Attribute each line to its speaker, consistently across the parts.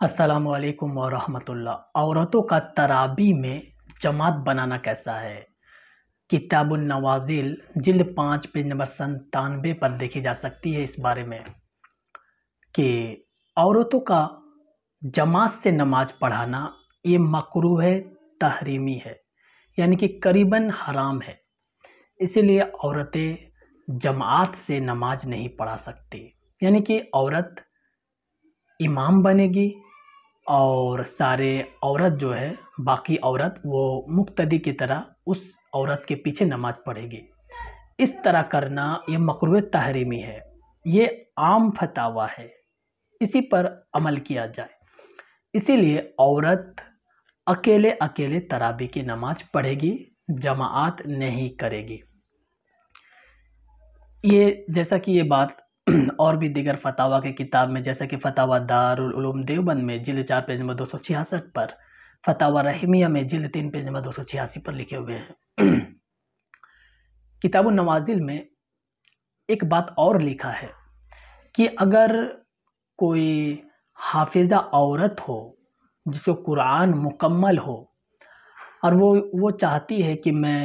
Speaker 1: السلام علیکم ورحمۃ اللہ۔ عورتوں کا تراویح میں جماعت بنانا کیسا ہے؟ کتاب النوازل جلد 5 پیج نمبر 97 پر دیکھی جا سکتی ہے اس بارے میں کہ عورتوں کا جماعت سے نماز پڑھانا یہ مکروہ ہے، تحریمی ہے، یعنی کہ قریباً حرام ہے۔ اسی لیے عورتیں جماعت سے نماز نہیں پڑھا سکتی، یعنی کہ عورت امام بنے گی اور سارے عورت جو ہے باقی عورت وہ مقتدی کی طرح اس عورت کے پیچھے نماز پڑھے گی۔ اس طرح کرنا یہ مکروہ تحریمی ہے، یہ عام فتویٰ ہے، اسی پر عمل کیا جائے۔ اسی لیے عورت اکیلے تراویح کی نماز پڑھے گی، جماعت نہیں کرے گی۔ یہ جیسا کہ یہ بات اور بھی دیگر فتاویٰ کی کتاب میں، جیسا کہ فتاویٰ دارالعلوم دیوبند میں جلد 4 پیج نمبر 266 پر، فتاویٰ رحیمیہ میں جلد 3 پیج نمبر 286 پر لکھے ہوئے ہیں۔ کتاب النوازل میں ایک بات اور لکھا ہے کہ اگر کوئی حافظہ عورت ہو جس کو قرآن مکمل ہو اور وہ چاہتی ہے کہ میں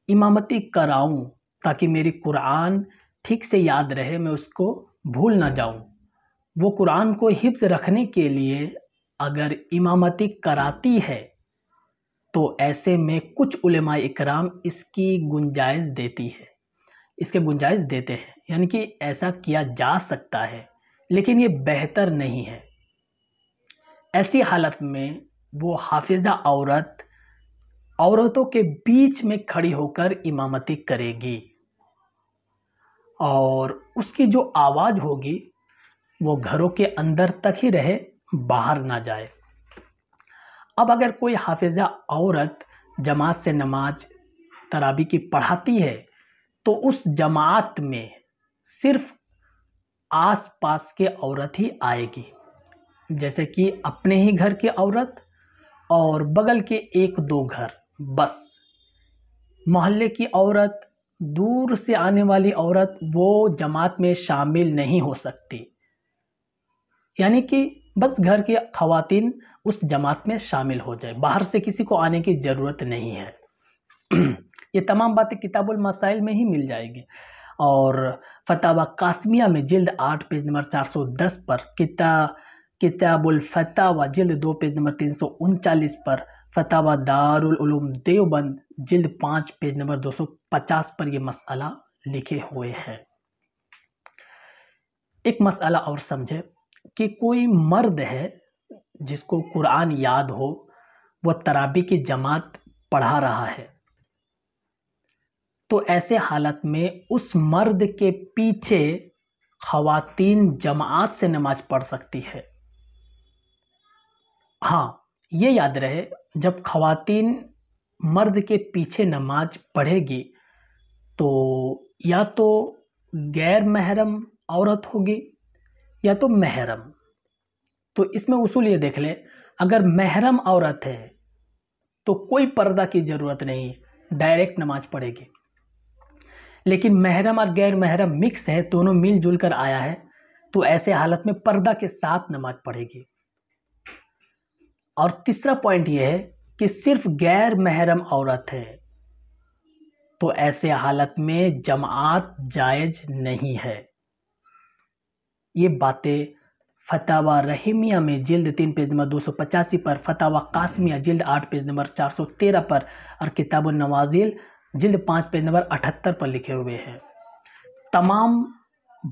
Speaker 1: امامتی کراؤں تاکہ میری قرآن ٹھیک سے یاد رہے، میں اس کو بھول نہ جاؤں، وہ قرآن کو حفظ رکھنے کے لیے اگر امامتی کراتی ہے تو ایسے میں کچھ علماء اکرام اس کی گنجائش دیتے ہیں، یعنی کہ ایسا کیا جا سکتا ہے، لیکن یہ بہتر نہیں ہے۔ ایسی حالت میں وہ حافظہ عورتوں کے بیچ میں کھڑی ہو کر امامتی کرے گی اور اس کی جو آواز ہوگی وہ گھروں کے اندر تک ہی رہے، باہر نہ جائے۔ اب اگر کوئی حافظہ عورت جماعت سے نماز تراویح کی پڑھاتی ہے تو اس جماعت میں صرف آس پاس کے عورت ہی آئے گی، جیسے کہ اپنے ہی گھر کے عورت اور بغل کے 1-2 گھر، بس محلے کی عورت، دور سے آنے والی عورت وہ جماعت میں شامل نہیں ہو سکتی، یعنی کہ بس گھر کی خواتین اس جماعت میں شامل ہو جائے، باہر سے کسی کو آنے کی ضرورت نہیں ہے۔ یہ تمام باتیں کتاب المسائل میں ہی مل جائے گی، اور فتاویٰ قاسمیہ میں جلد 8 پیج نمبر 410 پر، کتاب الفتاویٰ جلد 2 پیج نمبر 339 پر، فتاویٰ دارالعلوم دیوبند جلد 5 پیج نمبر 250 پر یہ مسئلہ لکھے ہوئے ہیں۔ ایک مسئلہ اور سمجھے کہ کوئی مرد ہے جس کو قرآن یاد ہو، وہ تراویح کی جماعت پڑھا رہا ہے، تو ایسے حالت میں اس مرد کے پیچھے خواتین جماعت سے نماز پڑھ سکتی ہے۔ ہاں، یہ یاد رہے، جب خواتین مرد کے پیچھے نماز پڑھے گی تو یا تو غیر محرم عورت ہوگی یا تو محرم۔ تو اس میں اصول یہ دیکھ لے، اگر محرم عورت ہے تو کوئی پردہ کی ضرورت نہیں، ڈائریکٹ نماز پڑھے گی، لیکن محرم اور غیر محرم مکس ہے، دونوں مل جل کر آیا ہے، تو ایسے حالت میں پردہ کے ساتھ نماز پڑھے گی۔ اور تیسرا پوائنٹ یہ ہے کہ صرف غیر محرم عورت ہے تو ایسے حالت میں جماعت جائز نہیں ہے۔ یہ باتیں فتاویٰ رحیمیہ میں جلد 3 پیج نمبر 285 پر، فتاویٰ قاسمیہ جلد 8 پیج نمبر 413 پر اور کتاب النوازل جلد 5 پیج نمبر 78 پر لکھے ہوئے ہیں۔ تمام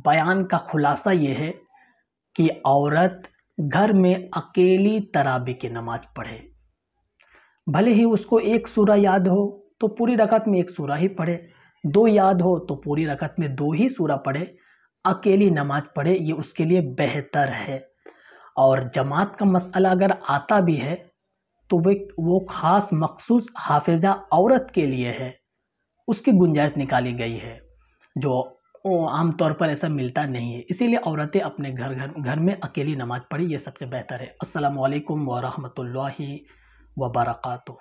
Speaker 1: بیان کا خلاصہ یہ ہے کہ عورت گھر میں اکیلی تراویح کی نماز پڑھے، بھلے ہی اس کو 1 سورہ یاد ہو تو پوری رکعت میں 1 سورہ ہی پڑھے، 2 یاد ہو تو پوری رکعت میں 2 ہی سورہ پڑھے، اکیلی نماز پڑھے، یہ اس کے لیے بہتر ہے۔ اور جماعت کا مسئلہ اگر آتا بھی ہے تو وہ خاص مخصوص حافظہ عورت کے لیے ہے، اس کی گنجائش نکالی گئی ہے، جو عام طور پر ایسا ملتا نہیں ہے۔ اسی لیے عورتیں اپنے گھر میں اکیلی نماز پڑھی، یہ سب سے بہتر ہے۔ السلام علیکم ورحمۃ اللہ وبرکاتہ۔